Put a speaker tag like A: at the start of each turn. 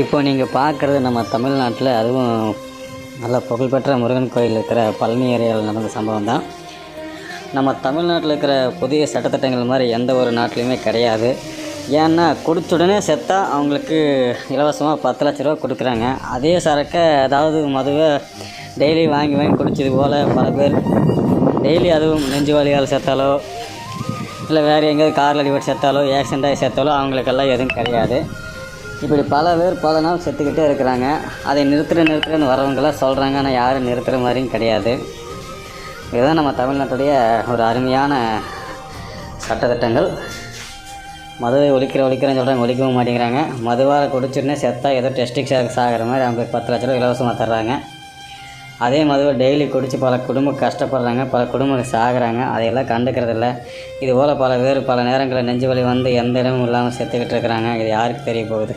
A: இப்போ நீங்கள் பார்க்குறது நம்ம தமிழ்நாட்டில், அதுவும் நல்ல புகழ்பெற்ற முருகன் கோயில் இருக்கிற பழனி ஏரியாவில் நடந்த சம்பவம் தான். நம்ம தமிழ்நாட்டில் இருக்கிற புதிய சட்டத்திட்டங்கள் மாதிரி எந்த ஒரு நாட்டிலையுமே கிடையாது. ஏன்னா குடிச்ச உடனே செத்தா அவங்களுக்கு இலவசமாக 10 லட்ச ரூபா கொடுக்குறாங்க. அதே சரக்கை, அதாவது மதுவை டெய்லி வாங்கி வாங்கி குடிச்சது போல் பல பேர் டெய்லி, அதுவும் நெஞ்சு வலியால் செத்தாலோ இல்லை வேறு எங்கேயாவது காரில் அடிபட்டு செத்தாலோ ஆக்சிடென்ட் ஆகி செத்தாலோ அவங்களுக்கெல்லாம் எதுவும் கிடையாது. இப்படி பல பேர் பல நாள் செத்துக்கிட்டே இருக்கிறாங்க. அதை நிறுத்துறேன்னு வரவங்களாம் சொல்கிறாங்க, ஆனால் யாரும் நிறுத்துகிற மாதிரியும் கிடையாது. இதுதான் நம்ம தமிழ்நாட்டுடைய ஒரு அருமையான சட்டத்திட்டங்கள். மதுவை ஒழிக்கிறேன்னு சொல்கிறாங்க, ஒழிக்கவும் மாட்டேங்கிறாங்க. மதுவால் குடிச்சுடனே செத்தா ஏதோ டெஸ்டிக் சாகிற மாதிரி அவங்க 10 லட்ச ரூபா இலவசமாக தர்றாங்க. அதே மதுவை டெய்லி குடித்து பல குடும்பம் கஷ்டப்படுறாங்க, பல குடும்பங்கள் சாகுறாங்க. அதையெல்லாம் கண்டுக்கிறதில்ல. இதுபோல் பல பேர் பல நேரங்களில் நெஞ்சு வலி வந்து எந்த இடமும் இல்லாமல் செத்துக்கிட்டு இருக்கிறாங்க. இது யாருக்கு தெரிய போகுது?